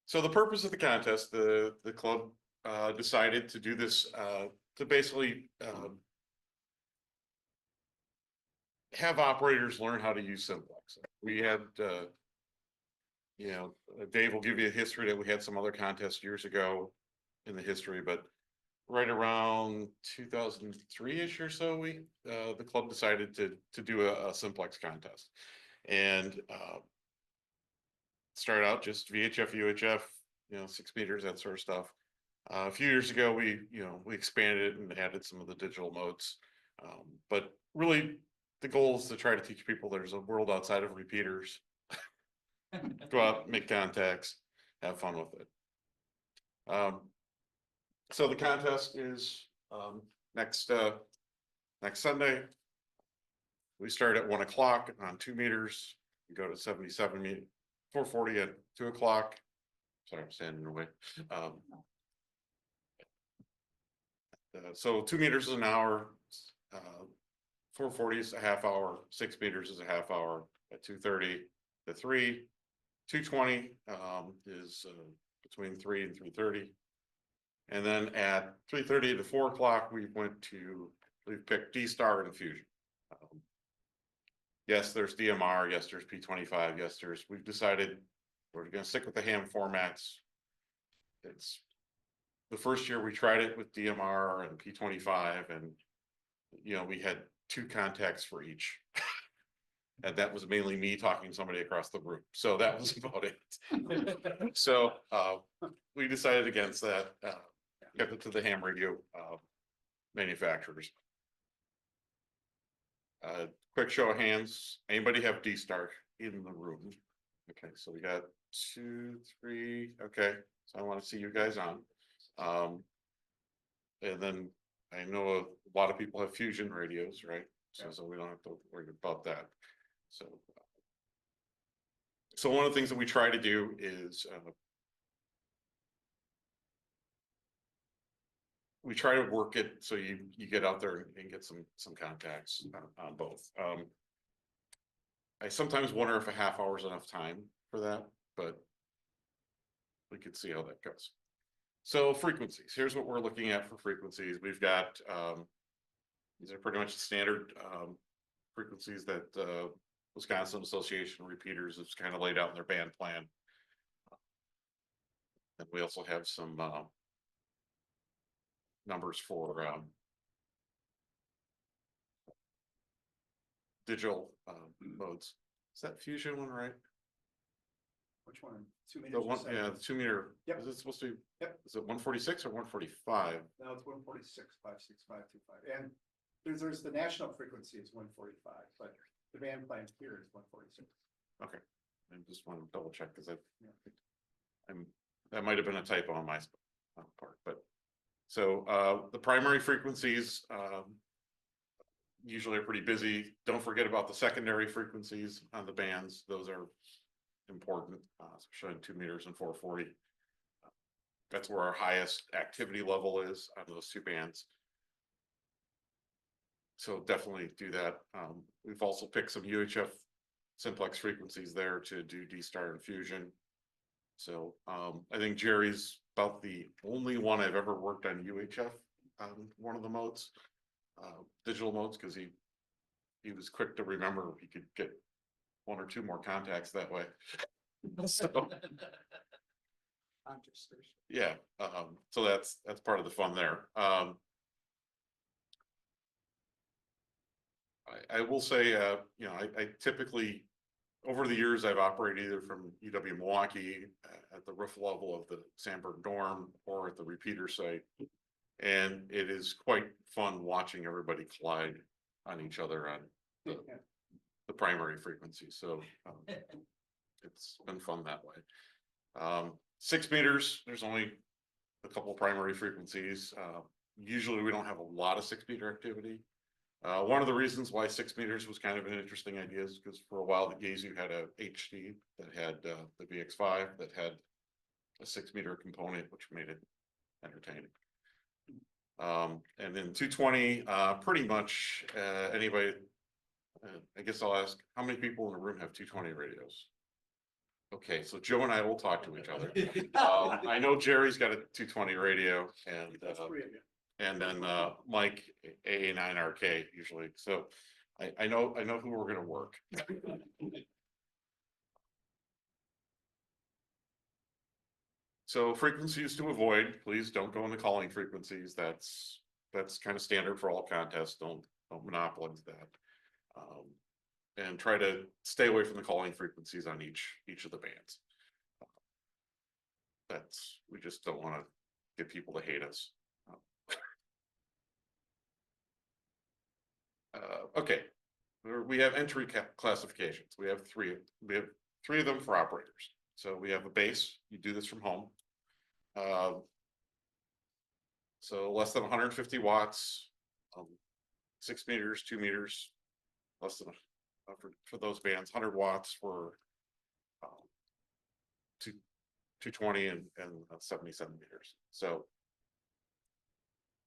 So the purpose of the contest, the club decided to do this to basically have operators learn how to use Simplex. We had, Dave will give you a history that we had some other contests years ago in the history, but right around 2003-ish or so, the club decided to do a Simplex contest, and start out just VHF, UHF, 6 meters, that sort of stuff. A few years ago, we expanded it and added some of the digital modes, but really the goal is to try to teach people there's a world outside of repeaters. Go out, make contacts, have fun with it. So the contest is next Sunday. We start at 1 o'clock on 2 meters. We go to 77 meters, 440 at 2 o'clock. Sorry, I'm standing in the way. So 2 meters is an hour, 440 is a half hour, 6 meters is a half hour at 2:30 to 3. 220 is between 3 and 3:30. And then at 3:30 to 4 o'clock, we picked D-Star and Fusion. Yes, there's DMR, yes, there's P25, yes, we've decided we're going to stick with the ham formats. It's the first year we tried it with DMR and P25, and we had 2 contacts for each. And that was mainly me talking to somebody across the room. So that was about it. So we decided against that, kept it to the ham radio manufacturers. Quick show of hands. Anybody have D-Star in the room? Okay, so we got 2, 3. Okay, so I want to see you guys on. And then I know a lot of people have Fusion radios, right? So we don't have to worry about that. So one of the things that we try to do is we try to work it so you get out there and get some contacts on both. I sometimes wonder if a half hour is enough time for that, but we could see how that goes. So frequencies, here's what we're looking at for frequencies. We've got, these are pretty much the standard frequencies that Wisconsin Association of Repeaters has kind of laid out in their band plan. And we also have some numbers for digital modes. Is that Fusion one right? Which one? 2 meters. The one, yeah, the 2 meter. Yep. Is it supposed to be? Yep. Is it 146 or 145? No, it's 146, 56525. And there's the national frequency is 145, but the band plan here is 146. Okay, I just want to double check because that might have been a typo on my part, but so the primary frequencies usually are pretty busy. Don't forget about the secondary frequencies on the bands; those are important, especially in 2 meters and 440. That's where our highest activity level is on those 2 bands. So definitely do that. We've also picked some UHF Simplex frequencies there to do D-Star and Fusion. So I think Jerry's about the only one I've ever worked on UHF on one of the modes, digital modes, because he was quick to remember he could get 1 or 2 more contacts that way. So, yeah, so that's part of the fun there. I will say, I typically, over the years, I've operated either from UW Milwaukee at the roof level of the Sandburg dorm or at the repeater site. And it is quite fun watching everybody collide on each other on the primary frequency. So it's been fun that way. 6 meters, there's only a couple primary frequencies. Usually we don't have a lot of 6 meter activity. One of the reasons why 6 meters was kind of an interesting idea is because for a while the Gazu had a HD that had the VX5 that had a 6 meter component, which made it entertaining. And then 220, pretty much anybody, I guess I'll ask, how many people in the room have 220 radios? Okay, so Joe and I will talk to each other. I know Jerry's got a 220 radio and, That's three of you. and then, Mike, AA9RK usually, so I know who we're gonna work. So frequencies to avoid, please don't go into calling frequencies, that's kind of standard for all contests, don't monopolize that. And try to stay away from the calling frequencies on each of the bands. We just don't want to get people to hate us. Okay, we have entry classifications. We have three of them for operators. So we have a base, you do this from home. So less than 150 watts, 6 meters, 2 meters, less than for those bands, 100 watts for 220 and 77 meters. So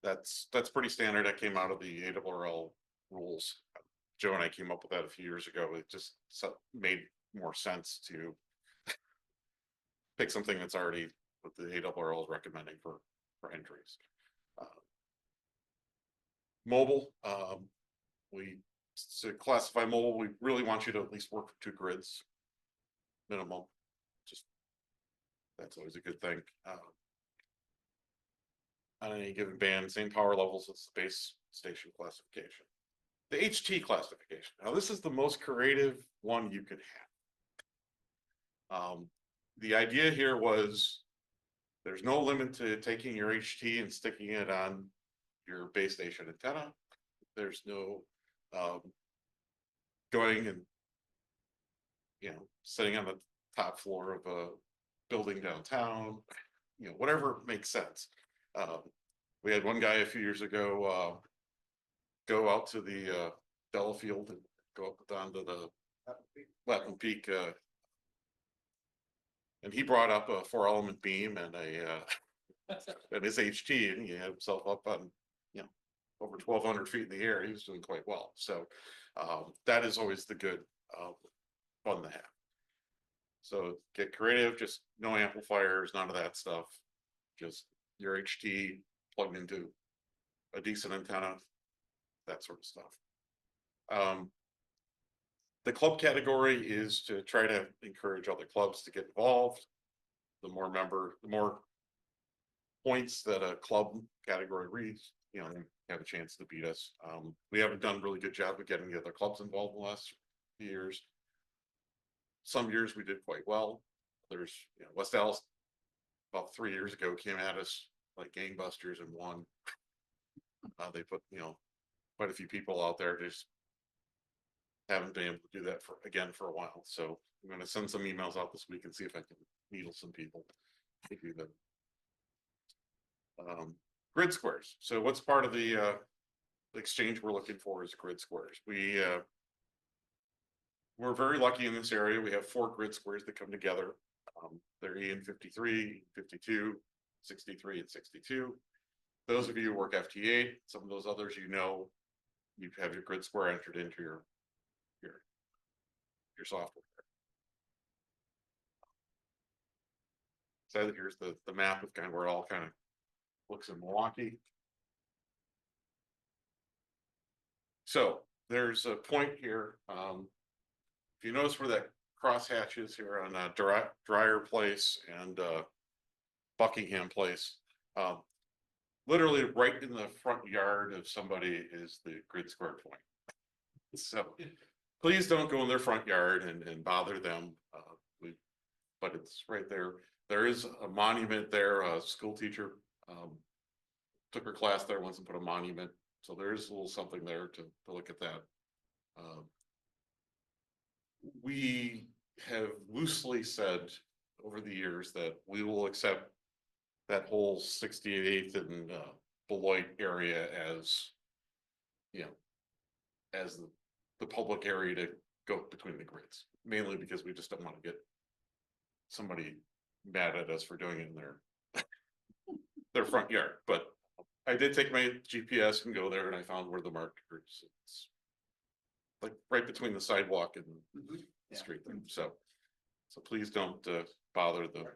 that's pretty standard. That came out of the ARRL rules. Joe and I came up with that a few years ago. It just made more sense to pick something that's already what the ARRL is recommending for entries. Mobile, to classify mobile, we really want you to at least work with 2 grids minimum. Just that's always a good thing. On any given band, same power levels as the base station classification. The HT classification. Now this is the most creative one you could have. The idea here was there's no limit to taking your HT and sticking it on your base station antenna. There's no going and sitting on the top floor of a building downtown, whatever makes sense. We had one guy a few years ago go out to the Delafield and go up down to the Lapham Peak, and he brought up a 4-element beam and and his HT, and he had himself up on over 1,200 feet in the air. He was doing quite well. So that is always the good fun to have. So get creative, just no amplifiers, none of that stuff. Just your HT plugged into a decent antenna, that sort of stuff. The club category is to try to encourage other clubs to get involved. The more points that a club category reads, have a chance to beat us. We haven't done a really good job of getting the other clubs involved in the last few years. Some years we did quite well. There's West Dallas about 3 years ago came at us like gangbusters and won. They put quite a few people out there, just haven't been able to do that for a while. So I'm going to send some emails out this week and see if I can needle some people to do them. Grid squares. So what's part of the exchange we're looking for is grid squares. We're very lucky in this area. We have 4 grid squares that come together. They're EN 53, 52, 63, and 62. Those of you who work FT8, some of those others, you have your grid square entered into your software. So here's the map of kind of where it all kind of looks in Milwaukee. So there's a point here. If you notice where that crosshatch is here on Dryer Place and Buckingham Place, literally right in the front yard of somebody is the grid square point. So please don't go in their front yard and bother them. But it's right there. There is a monument there. A school teacher took her class there once and put a monument. So there is a little something there to look at that. We have loosely said over the years that we will accept that whole 68th and Beloit area as as the public area to go between the grids, mainly because we just don't want to get somebody mad at us for doing it in their front yard. But I did take my GPS and go there, and I found where the marker is. It's like right between the sidewalk and the street there. So So please don't bother the.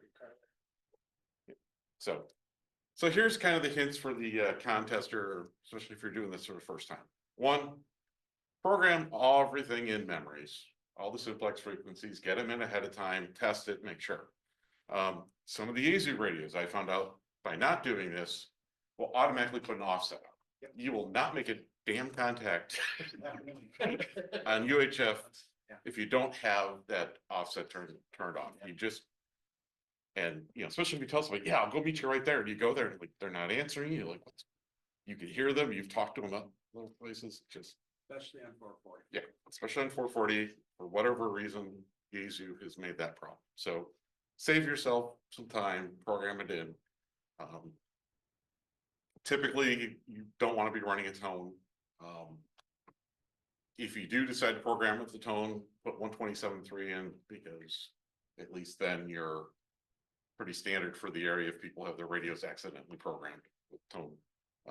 So here's kind of the hints for the contester, especially if you're doing this for the first time. One, program everything in memories, all the simplex frequencies, get them in ahead of time, test it, make sure. Some of the AZU radios I found out by not doing this will automatically put an offset on. Yep. You will not make a damn contact on UHF if you don't have that offset turned off. You just, and you know, especially if you tell somebody, yeah, I'll go meet you right there, and you go there, and like they're not answering you, like what's, you can hear them, you've talked to them at little places, just. Especially on 440. Yeah, especially on 440, for whatever reason, Yaesu has made that problem. So save yourself some time, program it in. Typically, you don't want to be running a tone. If you do decide to program with the tone, put 127.3 in, because at least then you're pretty standard for the area if people have their radios accidentally programmed with tone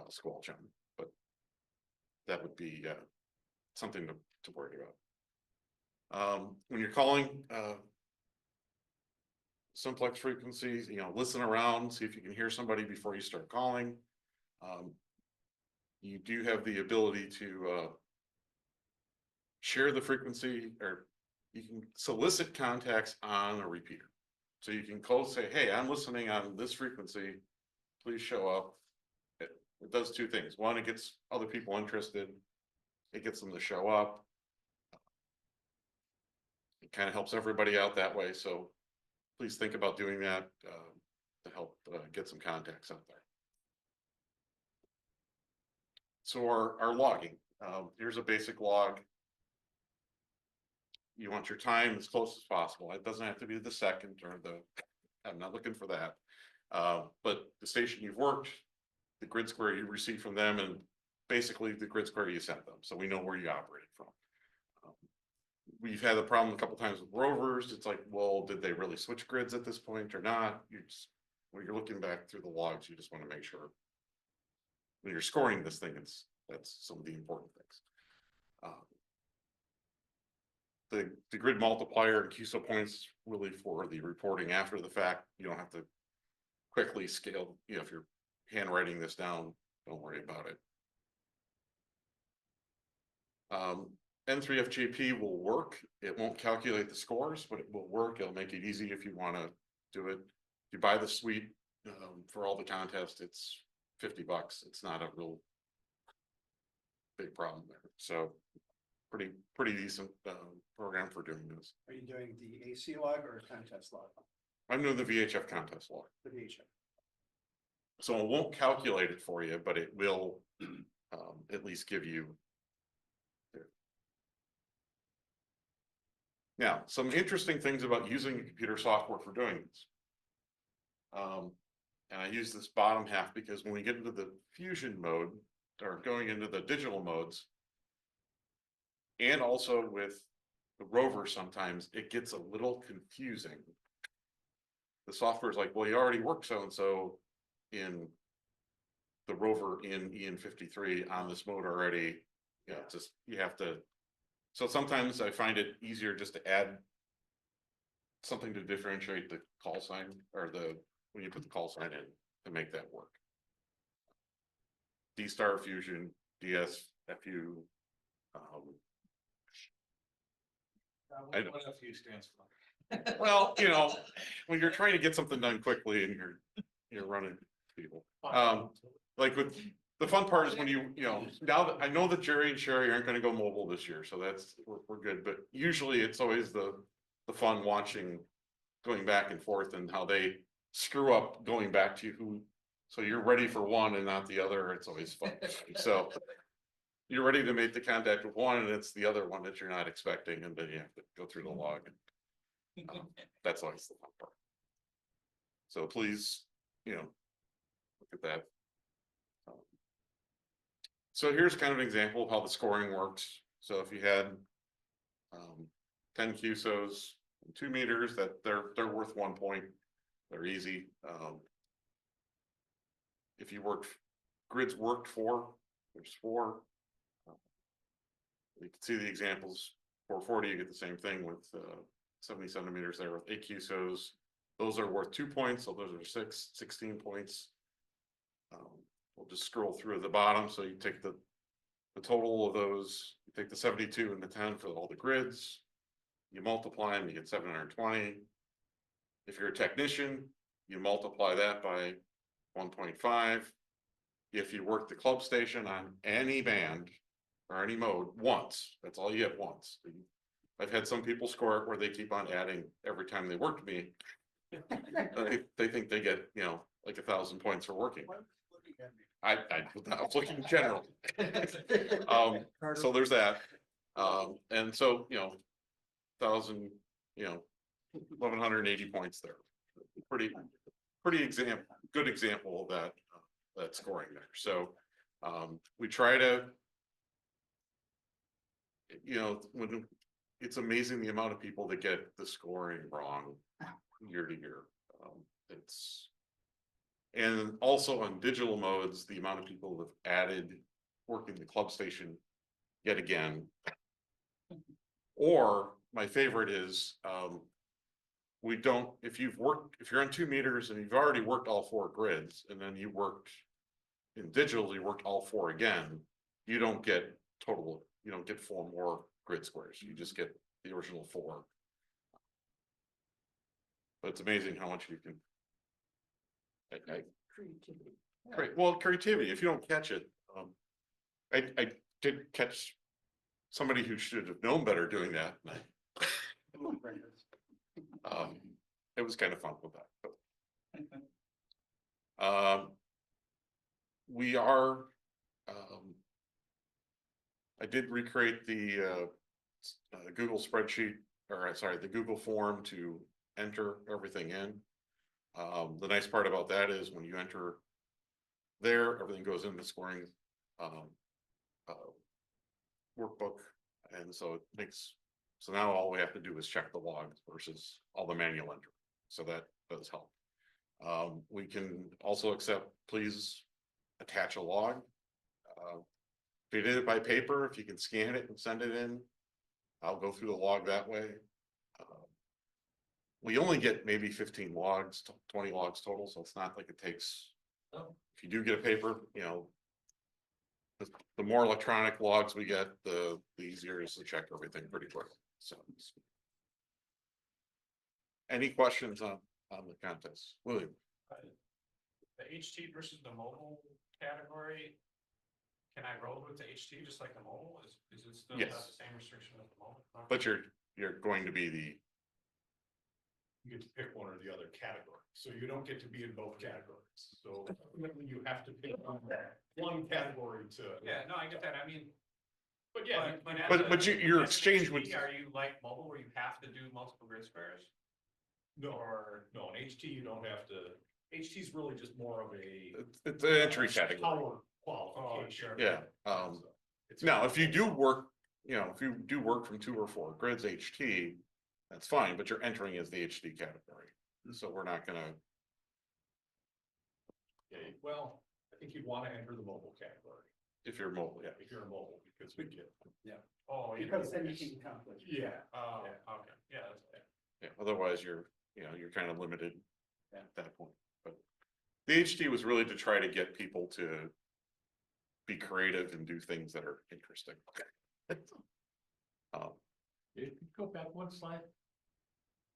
squall chime. But that would be something to worry about. When you're calling simplex frequencies, you know, listen around, see if you can hear somebody before you start calling. You do have the ability to share the frequency, or you can solicit contacts on a repeater. So you can call, say, hey, I'm listening on this frequency, please show up. It does two things. One, it gets other people interested. It gets them to show up. It kind of helps everybody out that way. So please think about doing that to help get some contacts out there. So our logging, here's a basic log. You want your time as close as possible. It doesn't have to be the second or the, I'm not looking for that. But the station you've worked, the grid square you received from them, and basically the grid square you sent them. So we know where you operated from. We've had the problem a couple times with rovers. It's like, well, did they really switch grids at this point or not? You just, when you're looking back through the logs, you just want to make sure when you're scoring this thing, that's some of the important things. The grid multiplier and QSO points really for the reporting after the fact. You don't have to quickly scale. You know, if you're handwriting this down, don't worry about it. N3FJP will work. It won't calculate the scores, but it will work. It'll make it easy if you want to do it. If you buy the suite for all the contests, it's $50. It's not a real big problem there. So pretty decent program for doing this. Are you doing the AC log or a contest log? I'm doing the VHF contest log. The VHF. So it won't calculate it for you, but it will at least give you. Now, some interesting things about using computer software for doing this. And I use this bottom half because when we get into the fusion mode, or going into the digital modes, and also with the rover, sometimes it gets a little confusing. The software is like, well, you already worked so-and-so in the rover in EN53 on this mode already. Yeah, it's just, you have to. So sometimes I find it easier just to add something to differentiate the call sign, or when you put the call sign in, to make that work. D-Star Fusion, DSFU. What FU stands for? Well, you know, when you're trying to get something done quickly and you're running people. Like with the fun part is when you know, now that I know that Jerry and Sherry aren't going to go mobile this year, so that's we're good. But usually it's always the fun watching, going back and forth, and how they screw up going back to who. So you're ready for one and not the other. It's always fun. So you're ready to make the contact with one, and it's the other one that you're not expecting, and then you have to go through the log. And, that's always the fun part. So please, you know, look at that. So here's kind of an example of how the scoring works. So if you had 10 QSOs, 2 meters, that they're worth 1 point. They're easy. If you worked, grids worked 4, there's 4. You can see the examples. 440, you get the same thing with 70 centimeters there with 8 QSOs. Those are worth 2 points, so those are 16 points. We'll just scroll through at the bottom, so you take the total of those, you take the 72 and the 10 for all the grids, you multiply them, you get 720. If you're a technician, you multiply that by 1.5. If you work the club station on any band or any mode once, that's all you get once. I've had some people score it where they keep on adding every time they worked me. They think they get, you know, like 1,000 points for working. I was looking in general. So there's that. And so, you know, 1,000, you know, 1,180 points there. Pretty good example of that, that scoring there. So, we try to, you know, when it's amazing the amount of people that get the scoring wrong year to year. And also on digital modes, the amount of people that have added working the club station yet again. Or my favorite is, we don't, if you're on 2 meters and you've already worked all 4 grids, and then you worked in digital, you worked all 4 again, you don't get 4 more grid squares, you just get the original 4. But it's amazing how much you can. Creativity. Great, well, creativity, if you don't catch it, I did catch somebody who should have known better doing that. It was kind of fun with that. But, we are, I did recreate the Google spreadsheet, or sorry, the Google form to enter everything in. The nice part about that is when you enter there, everything goes in the scoring workbook. And so it makes, so now all we have to do is check the logs versus all the manual entry. So that does help. We can also accept, please attach a log. If you did it by paper, if you can scan it and send it in, I'll go through the log that way. We only get maybe 15 logs, 20 logs total, so it's not like it takes, if you do get a paper, you know, the more electronic logs we get, the easier it is to check everything pretty quick. So, any questions on the contest? William? The HT versus the mobile category, can I roll with the HT just like the mobile? Is it still have Yes. the same restriction as the mobile? But you're going to be the. You get to pick one or the other category, so you don't get to be in both categories, so ultimately you have to pick one category to. Yeah, no, I get that, I mean. But yeah, But your exchange would. Are you like mobile where you have to do multiple grid squares? no, an HT, you don't have to, HT is really just more of a. It's an entry category. Power qualification. Yeah, It's now, if you do work, you know, if you do work from 2 or 4 grids HT, that's fine, but you're entering as the HD category. So we're not gonna. Yeah, well, I think you'd want to enter the mobile category, If you're mobile, yeah. if you're mobile, because we get. Oh, Because then you can accomplish. Yeah. Oh, Yeah. okay, yeah, that's. Yeah, otherwise you're, you know, you're kind of limited Yeah. at that point, but. The HT was really to try to get people to. Be creative and do things that are interesting. If you go back one slide.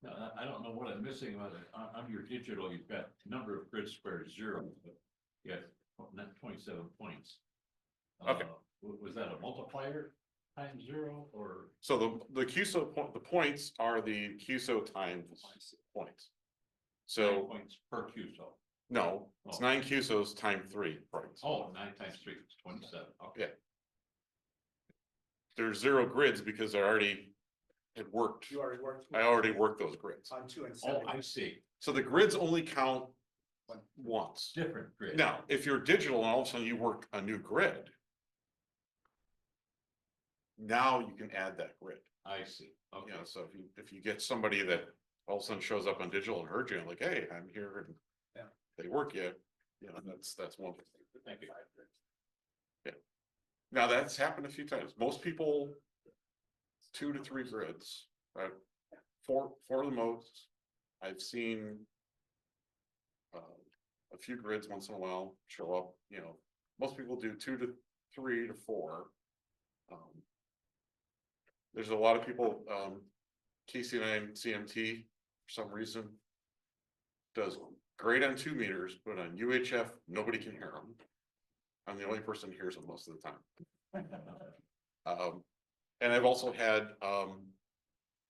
No, I don't know what I'm missing about it. On your digital, you've got number of grid squares 0, but you have 27 points. Okay. Was that a multiplier times 0 or? So the QSO point, the points are the QSO times points. So 9 points per QSO. no, it's Oh. 9 QSOs times 3 points. Oh, 9 times 3 is 27. Okay. Yeah. There's 0 grids because I already had worked. You already worked. I already worked those grids. On 2 and Oh, 7. I see. So the grids only count once. Different grid. Now, if you're digital and all of a sudden you work a new grid. Now you can add that grid, I see. Okay. you know, so if you get somebody that all of a sudden shows up on digital and heard you and like, hey, I'm here and. Yeah. They work you, you know, that's one thing. Thank you. Now, that's happened a few times. Most people, 2 to 3 grids, right? for the most, I've seen. A few grids once in a while show up, most people do 2 to 3 to 4. There's a lot of people, KC9 CMT for some reason. Does great on 2 meters, but on UHF, nobody can hear them. I'm the only person who hears them most of the time. And I've also had,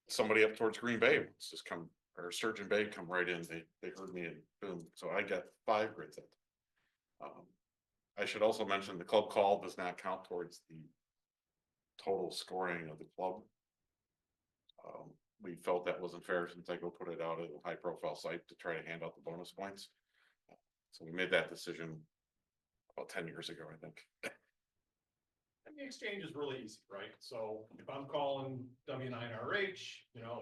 somebody up towards Green Bay just come, or Sturgeon Bay come right in, they heard me and boom, so I got 5 grids at. I should also mention the club call does not count towards the total scoring of the club. We felt that wasn't fair since I go put it out at a high profile site to try to hand out the bonus points. So we made that decision about 10 years ago, I think. And the exchange is really easy, right? So if I'm calling W9RH,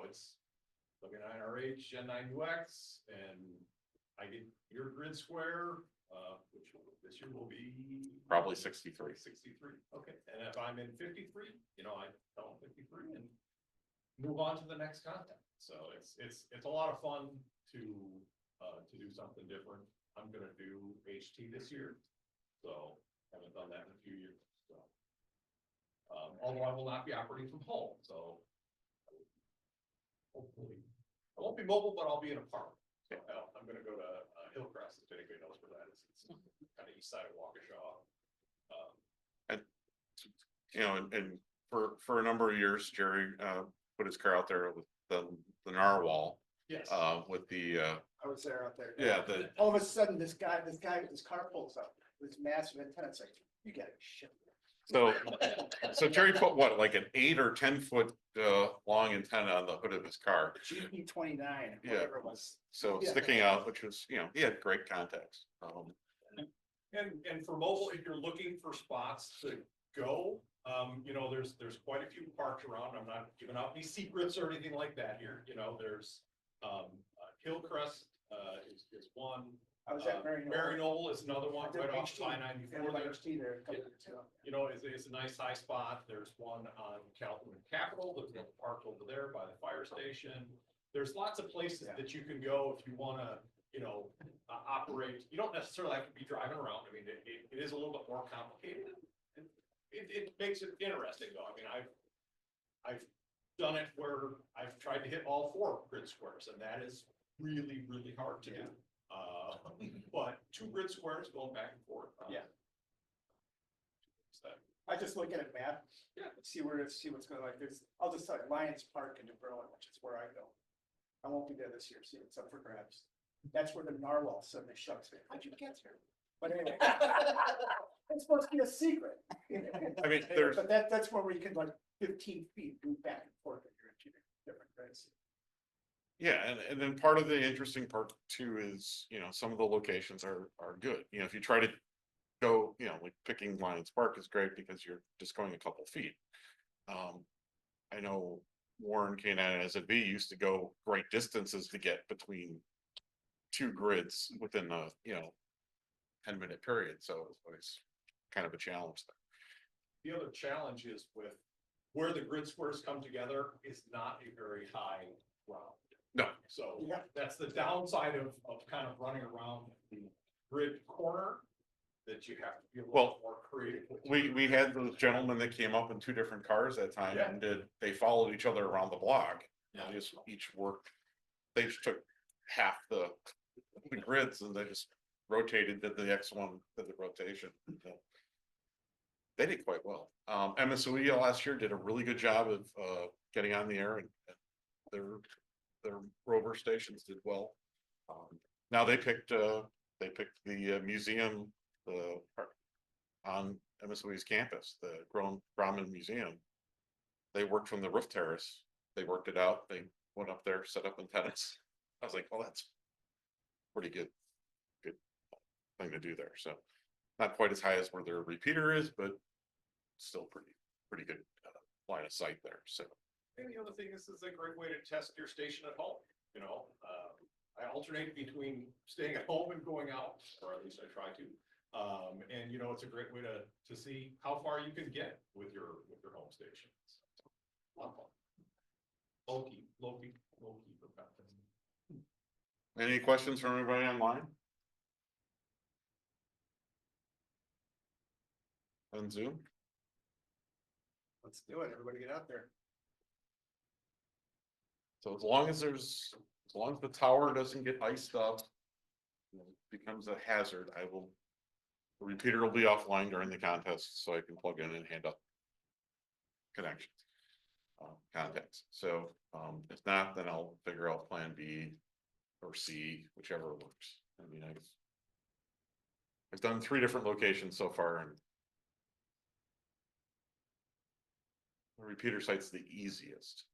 it's W9RH N9UX, and I get your grid square, which this year will be Probably 63. 63. Okay, and if I'm in 53, I tell them 53 and move on to the next contact. So it's a lot of fun to do something different. I'm gonna do HT this year, so haven't done that in a few years. So, although I will not be operating from home, so hopefully I won't be mobile, but I'll be in a park. So I'm gonna go to Hillcrest, if anybody knows where that is. It's kind of east side of Waukesha. And for a number of years, Jerry put his car out there with the narwhal, Yes. with the I was there out there. yeah, All of a sudden, this guy with his car pulls up, with this massive antenna, it's like, you gotta shit. so Jerry put what, like an 8 or 10 foot long antenna on the hood of his car, GP29, Yeah. whatever it was. so Yeah. sticking out, which was, he had great contacts. And for mobile, if you're looking for spots to go, there's quite a few parks around. I'm not giving out any secrets or anything like that here. There's Hillcrest is one. I was at Mary Noble is another one I did right off HT. I-94 there. HT there a couple years ago. It's a nice high spot. There's one on Calhoun Capitol. There's one parked over there by the fire station. There's lots of places that you can go if you wanna, operate. You don't necessarily have to be driving around. I mean, it is a little bit more complicated. It makes it interesting though. I mean, I've done it where I've tried to hit all 4 grid squares, and that is really, really hard to do. But 2 grid squares going back and forth. Yeah. I just look at a map. Yeah. See what's going like. I'll just tell you, Lions Park in New Berlin, which is where I go. I won't be there this year. See, it's up for grabs. That's where the narwhal suddenly shucks me. How'd you get here? But anyway, it's supposed to be a secret. I mean, But that's where you can like 15 feet move back and forth if you're in 2 different grids. Yeah, and then part of the interesting part too is, some of the locations are good. If you try to go, like picking Lions Park is great because you're just going a couple feet. I know Warren K9 and SFV used to go great distances to get between 2 grids within a 10-minute period, so it's always kind of a challenge there. The other challenge is with where the grid squares come together is not a very high ground. No. So Yeah. that's the downside of kind of running around the grid corner, that you have to be a little Well, more creative. with. We had those gentlemen that came up in 2 different cars that time, Yeah. and they followed each other around the block. Yeah. They just each worked, they just took half the grids and they just rotated, did the X1, did the rotation. They did quite well. MSOE last year did a really good job of getting on the air, and their rover stations did well. Now they picked the museum on MSOE's campus, the Grauman Museum. They worked from the roof terrace. They worked it out. They went up there, set up antennas. I was like, well, that's pretty good thing to do there. So not quite as high as where their repeater is, but still pretty good line of sight there. So. And the other thing, this is a great way to test your station at home. I alternate between staying at home and going out, or at least I try to. And it's a great way to see how far you can get with your home station. A lot of fun. Low key. We'll keep about that. Any questions from anybody online? On Zoom? Let's do it. Everybody get out there. So as long as the tower doesn't get iced up. You know, becomes a hazard, the repeater will be offline during the contest, so I can plug in and hand up. Connections. Contacts, so, if not, then I'll figure out plan B. Or C, whichever works, I mean, I've done 3 different locations so far and. The repeater site's the easiest.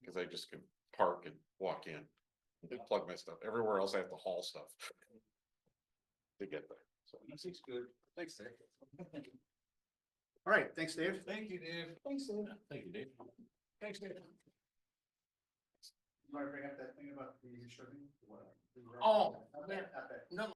Cause I just can park and walk in. And plug my stuff, everywhere else I have to haul stuff. To get there, so. That's good. Thanks, Dave. All right, thanks, Dave. Thank you, Dave. Thanks, Dave. Thank you, Dave. Thanks, Dave. You wanna bring up that thing about the shooting? Oh, Not that. no,